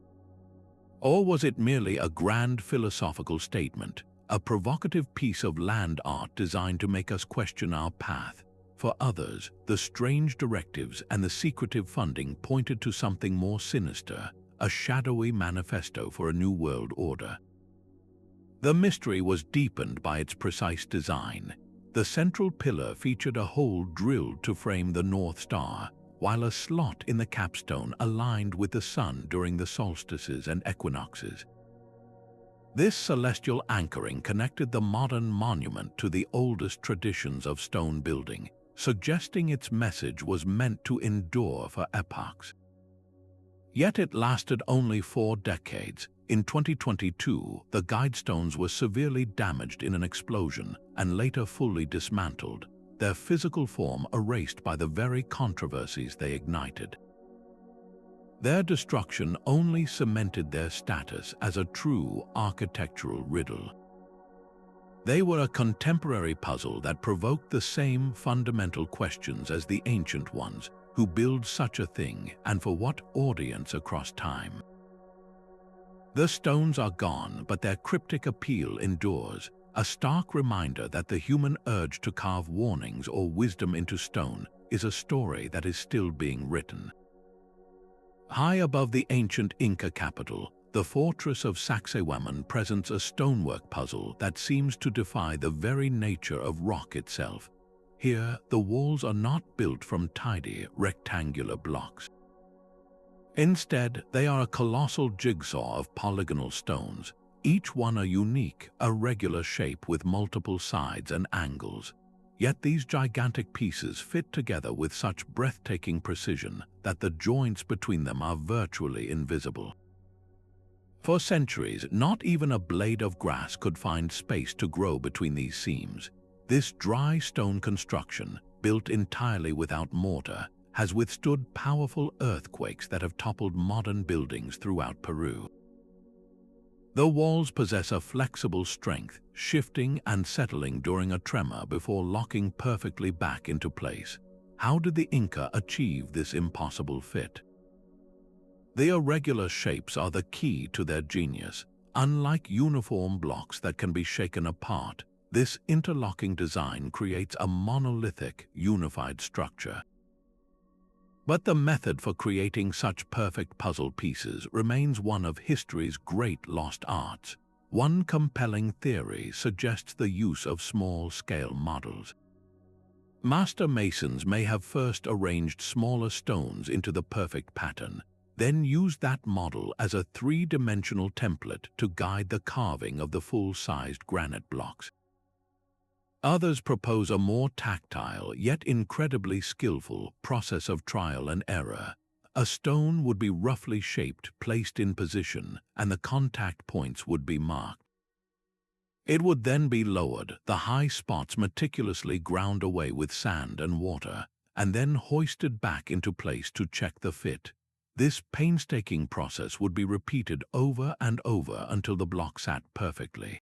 Or was it merely a grand philosophical statement, a provocative piece of land art designed to make us question our path? For others, the strange directives and the secretive funding pointed to something more sinister, a shadowy manifesto for a new world order. The mystery was deepened by its precise design. The central pillar featured a hole drilled to frame the North Star, while a slot in the capstone aligned with the sun during the solstices and equinoxes. This celestial anchoring connected the modern monument to the oldest traditions of stone building, suggesting its message was meant to endure for epochs. Yet it lasted only 4 decades. In 2022, the Guidestones were severely damaged in an explosion and later fully dismantled, their physical form erased by the very controversies they ignited. Their destruction only cemented their status as a true architectural riddle. They were a contemporary puzzle that provoked the same fundamental questions as the ancient ones: who built such a thing, and for what audience across time? The stones are gone, but their cryptic appeal endures, a stark reminder that the human urge to carve warnings or wisdom into stone is a story that is still being written. High above the ancient Inca capital, the fortress of Sacsayhuaman presents a stonework puzzle that seems to defy the very nature of rock itself. Here, the walls are not built from tidy, rectangular blocks. Instead, they are a colossal jigsaw of polygonal stones, each one a unique, irregular shape with multiple sides and angles. Yet these gigantic pieces fit together with such breathtaking precision that the joints between them are virtually invisible. For centuries, not even a blade of grass could find space to grow between these seams. This dry stone construction, built entirely without mortar, has withstood powerful earthquakes that have toppled modern buildings throughout Peru. The walls possess a flexible strength, shifting and settling during a tremor before locking perfectly back into place. How did the Inca achieve this impossible fit? The irregular shapes are the key to their genius. Unlike uniform blocks that can be shaken apart, this interlocking design creates a monolithic, unified structure. But the method for creating such perfect puzzle pieces remains one of history's great lost arts. One compelling theory suggests the use of small-scale models. Master masons may have first arranged smaller stones into the perfect pattern, then used that model as a three-dimensional template to guide the carving of the full-sized granite blocks. Others propose a more tactile, yet incredibly skillful, process of trial and error. A stone would be roughly shaped, placed in position, and the contact points would be marked. It would then be lowered, the high spots meticulously ground away with sand and water, and then hoisted back into place to check the fit. This painstaking process would be repeated over and over until the block sat perfectly.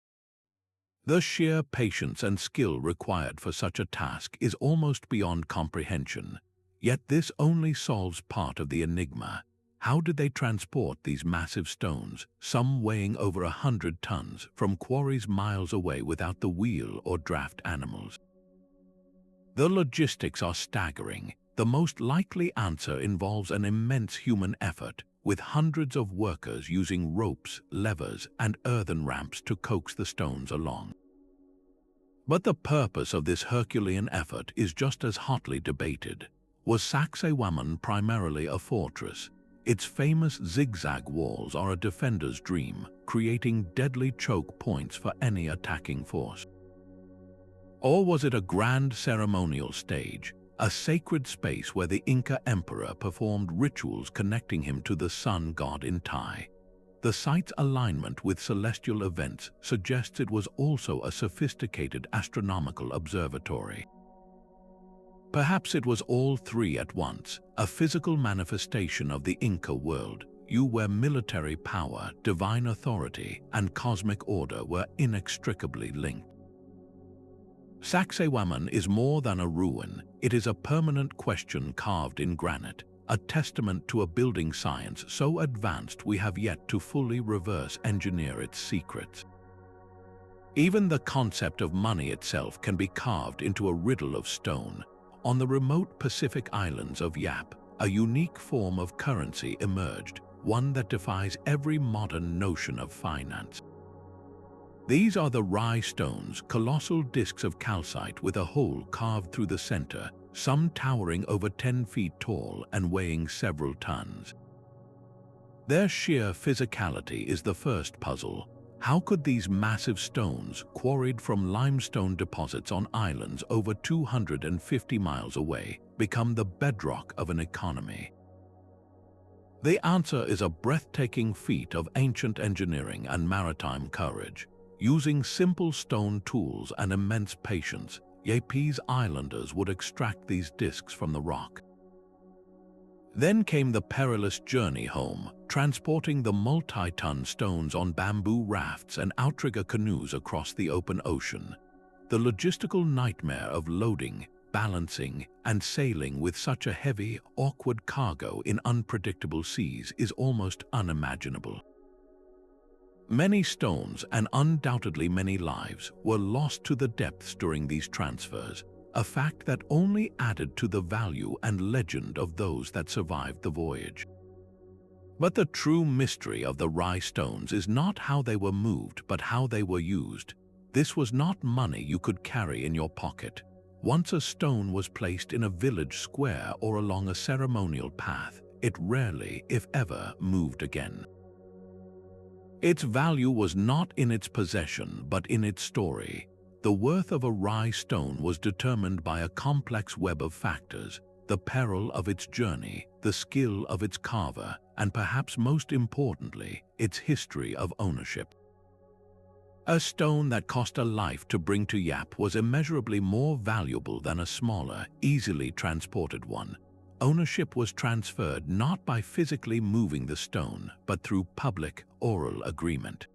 The sheer patience and skill required for such a task is almost beyond comprehension, yet this only solves part of the enigma. How did they transport these massive stones, some weighing over 100 tons, from quarries miles away without the wheel or draft animals? The logistics are staggering. The most likely answer involves an immense human effort, with hundreds of workers using ropes, levers, and earthen ramps to coax the stones along. But the purpose of this Herculean effort is just as hotly debated. Was Sacsayhuaman primarily a fortress? Its famous zigzag walls are a defender's dream, creating deadly choke points for any attacking force. Or was it a grand ceremonial stage, a sacred space where the Inca emperor performed rituals connecting him to the sun god in Tai? The site's alignment with celestial events suggests it was also a sophisticated astronomical observatory. Perhaps it was all three at once, a physical manifestation of the Inca world, where military power, divine authority, and cosmic order were inextricably linked. Sacsayhuaman is more than a ruin. It is a permanent question carved in granite, a testament to a building science so advanced we have yet to fully reverse engineer its secrets. Even the concept of money itself can be carved into a riddle of stone. On the remote Pacific islands of Yap, a unique form of currency emerged, one that defies every modern notion of finance. These are the Rai stones, colossal discs of calcite with a hole carved through the center, some towering over 10 feet tall and weighing several tons. Their sheer physicality is the first puzzle. How could these massive stones, quarried from limestone deposits on islands over 250 miles away, become the bedrock of an economy? The answer is a breathtaking feat of ancient engineering and maritime courage. Using simple stone tools and immense patience, Yapese islanders would extract these discs from the rock. Then came the perilous journey home, transporting the multi-ton stones on bamboo rafts and outrigger canoes across the open ocean. The logistical nightmare of loading, balancing, and sailing with such a heavy, awkward cargo in unpredictable seas is almost unimaginable. Many stones, and undoubtedly many lives, were lost to the depths during these transfers, a fact that only added to the value and legend of those that survived the voyage. But the true mystery of the Rai stones is not how they were moved, but how they were used. This was not money you could carry in your pocket. Once a stone was placed in a village square or along a ceremonial path, it rarely, if ever, moved again. Its value was not in its possession, but in its story. The worth of a Rai stone was determined by a complex web of factors: the peril of its journey, the skill of its carver, and perhaps most importantly, its history of ownership. A stone that cost a life to bring to Yap was immeasurably more valuable than a smaller, easily transported one. Ownership was transferred not by physically moving the stone, but through public, oral agreement.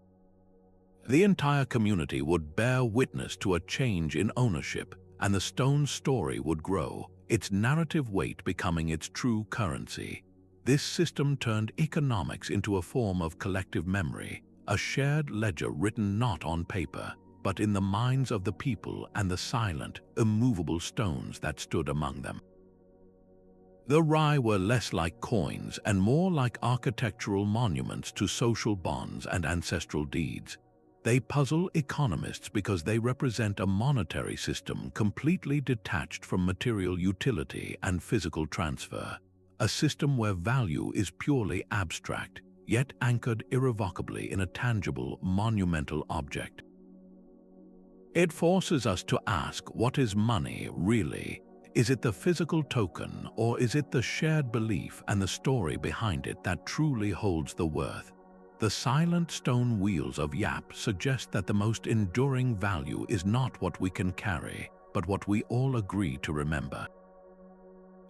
The entire community would bear witness to a change in ownership, and the stone's story would grow, its narrative weight becoming its true currency. This system turned economics into a form of collective memory, a shared ledger written not on paper, but in the minds of the people and the silent, immovable stones that stood among them. The Rai were less like coins and more like architectural monuments to social bonds and ancestral deeds. They puzzle economists because they represent a monetary system completely detached from material utility and physical transfer. a system where value is purely abstract, yet anchored irrevocably in a tangible, monumental object. It forces us to ask, what is money really? Is it the physical token, or is it the shared belief and the story behind it that truly holds the worth? The silent stone wheels of Yap suggest that the most enduring value is not what we can carry, but what we all agree to remember.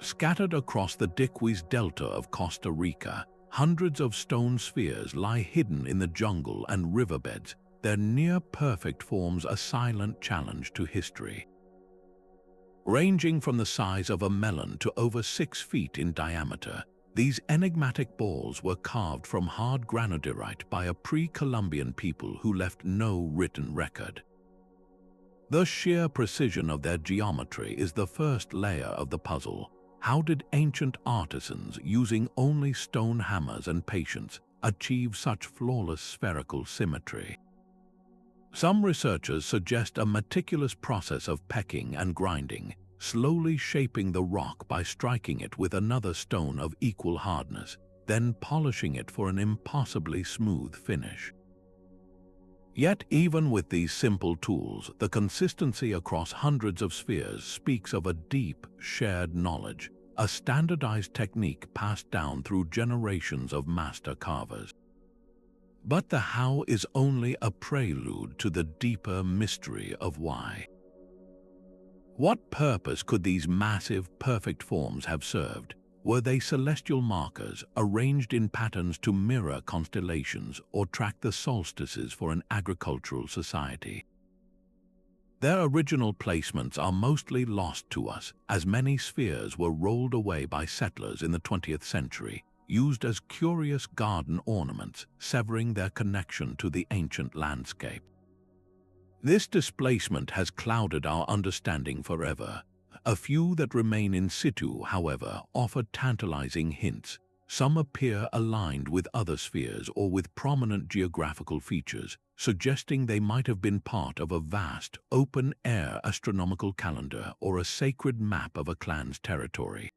Scattered across the Diquis Delta of Costa Rica, hundreds of stone spheres lie hidden in the jungle and riverbeds, their near-perfect forms a silent challenge to history. Ranging from the size of a melon to over 6 feet in diameter, these enigmatic balls were carved from hard granodiorite by a pre-Columbian people who left no written record. The sheer precision of their geometry is the first layer of the puzzle. How did ancient artisans, using only stone hammers and patience, achieve such flawless spherical symmetry? Some researchers suggest a meticulous process of pecking and grinding, slowly shaping the rock by striking it with another stone of equal hardness, then polishing it for an impossibly smooth finish. Yet even with these simple tools, the consistency across hundreds of spheres speaks of a deep, shared knowledge, a standardized technique passed down through generations of master carvers. But the how is only a prelude to the deeper mystery of why. What purpose could these massive, perfect forms have served? Were they celestial markers, arranged in patterns to mirror constellations or track the solstices for an agricultural society? Their original placements are mostly lost to us, as many spheres were rolled away by settlers in the 20th century, used as curious garden ornaments, severing their connection to the ancient landscape. This displacement has clouded our understanding forever. A few that remain in situ, however, offer tantalizing hints. Some appear aligned with other spheres or with prominent geographical features, suggesting they might have been part of a vast, open-air astronomical calendar or a sacred map of a clan's territory.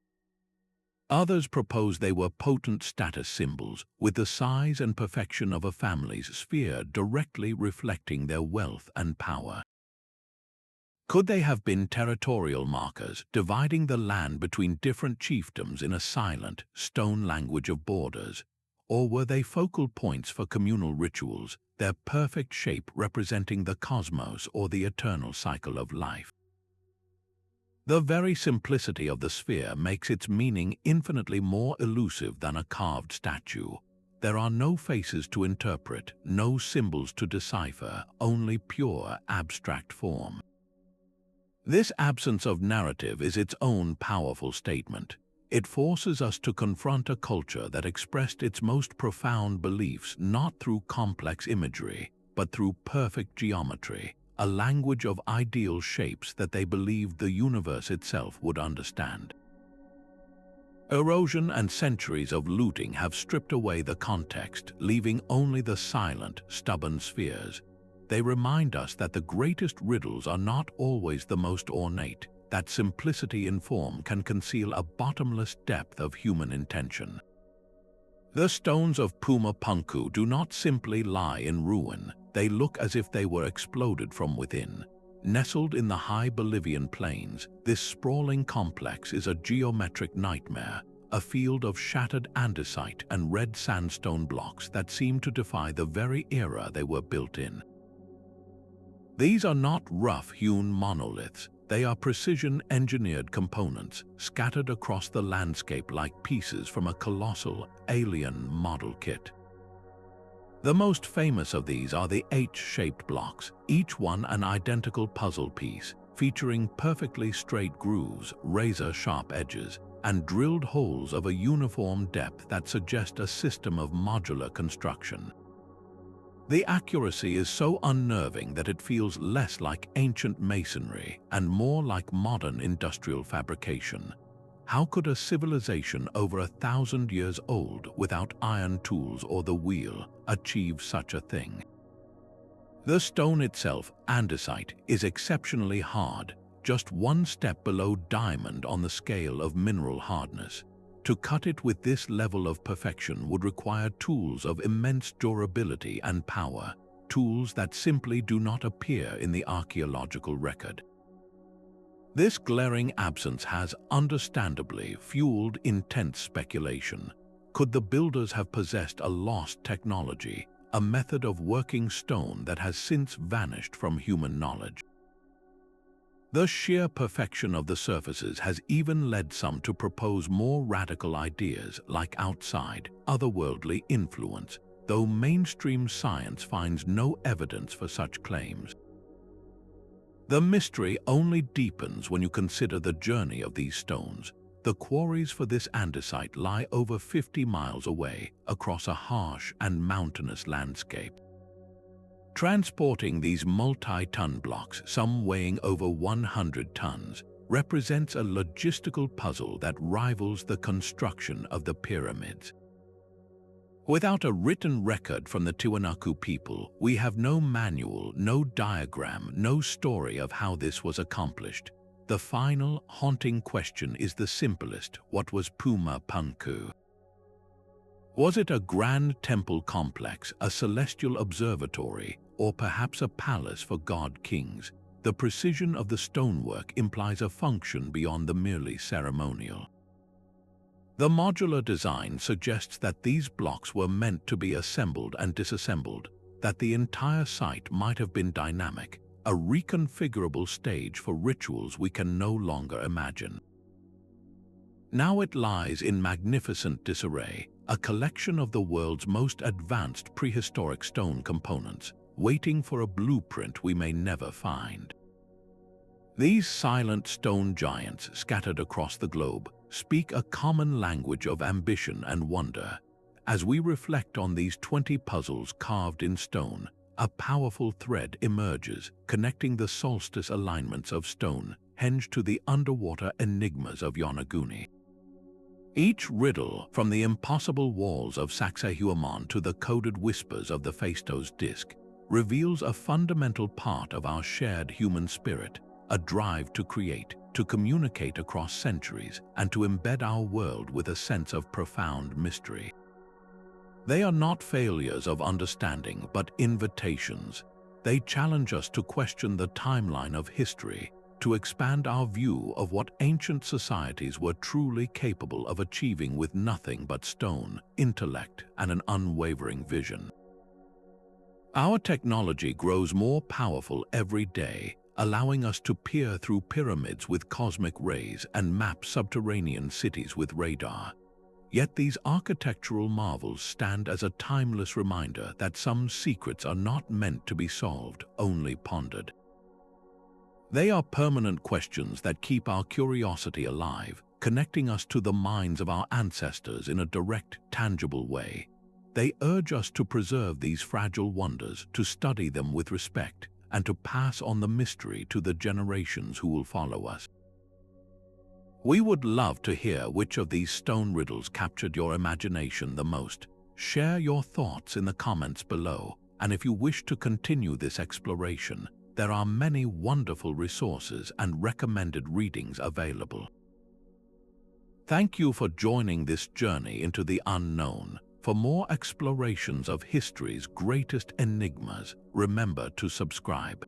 Others propose they were potent status symbols, with the size and perfection of a family's sphere directly reflecting their wealth and power. Could they have been territorial markers, dividing the land between different chiefdoms in a silent, stone language of borders? Or were they focal points for communal rituals, their perfect shape representing the cosmos or the eternal cycle of life? The very simplicity of the sphere makes its meaning infinitely more elusive than a carved statue. There are no faces to interpret, no symbols to decipher, only pure, abstract form. This absence of narrative is its own powerful statement. It forces us to confront a culture that expressed its most profound beliefs not through complex imagery, but through perfect geometry, a language of ideal shapes that they believed the universe itself would understand. Erosion and centuries of looting have stripped away the context, leaving only the silent, stubborn spheres. They remind us that the greatest riddles are not always the most ornate, that simplicity in form can conceal a bottomless depth of human intention. The stones of Pumapunku do not simply lie in ruin, they look as if they were exploded from within. Nestled in the high Bolivian plains, this sprawling complex is a geometric nightmare, a field of shattered andesite and red sandstone blocks that seem to defy the very era they were built in. These are not rough-hewn monoliths, they are precision-engineered components, scattered across the landscape like pieces from a colossal, alien model kit. The most famous of these are the H-shaped blocks, each one an identical puzzle piece, featuring perfectly straight grooves, razor-sharp edges, and drilled holes of a uniform depth that suggest a system of modular construction. The accuracy is so unnerving that it feels less like ancient masonry and more like modern industrial fabrication. How could a civilization over 1,000 years old without iron tools or the wheel achieve such a thing? The stone itself, andesite, is exceptionally hard, just one step below diamond on the scale of mineral hardness. To cut it with this level of perfection would require tools of immense durability and power, tools that simply do not appear in the archaeological record. This glaring absence has, understandably, fueled intense speculation. Could the builders have possessed a lost technology, a method of working stone that has since vanished from human knowledge? The sheer perfection of the surfaces has even led some to propose more radical ideas like outside, otherworldly influence, though mainstream science finds no evidence for such claims. The mystery only deepens when you consider the journey of these stones. The quarries for this andesite lie over 50 miles away, across a harsh and mountainous landscape. Transporting these multi-ton blocks, some weighing over 100 tons, represents a logistical puzzle that rivals the construction of the pyramids. Without a written record from the Tiwanaku people, we have no manual, no diagram, no story of how this was accomplished. The final, haunting question is the simplest: what was Puma Punku? Was it a grand temple complex, a celestial observatory, or perhaps a palace for god-kings? The precision of the stonework implies a function beyond the merely ceremonial. The modular design suggests that these blocks were meant to be assembled and disassembled, that the entire site might have been dynamic, a reconfigurable stage for rituals we can no longer imagine. Now it lies in magnificent disarray, a collection of the world's most advanced prehistoric stone components, waiting for a blueprint we may never find. These silent stone giants scattered across the globe speak a common language of ambition and wonder. As we reflect on these 20 puzzles carved in stone, a powerful thread emerges, connecting the solstice alignments of Stonehenge to the underwater enigmas of Yonaguni. Each riddle, from the impossible walls of Sacsayhuaman to the coded whispers of the Phaistos Disc, reveals a fundamental part of our shared human spirit, a drive to create, to communicate across centuries, and to embed our world with a sense of profound mystery. They are not failures of understanding, but invitations. They challenge us to question the timeline of history, to expand our view of what ancient societies were truly capable of achieving with nothing but stone, intellect, and an unwavering vision. Our technology grows more powerful every day, allowing us to peer through pyramids with cosmic rays and map subterranean cities with radar. Yet these architectural marvels stand as a timeless reminder that some secrets are not meant to be solved, only pondered. They are permanent questions that keep our curiosity alive, connecting us to the minds of our ancestors in a direct, tangible way. They urge us to preserve these fragile wonders, to study them with respect, and to pass on the mystery to the generations who will follow us. We would love to hear which of these stone riddles captured your imagination the most. Share your thoughts in the comments below, and if you wish to continue this exploration, there are many wonderful resources and recommended readings available. Thank you for joining this journey into the unknown. For more explorations of history's greatest enigmas, remember to subscribe.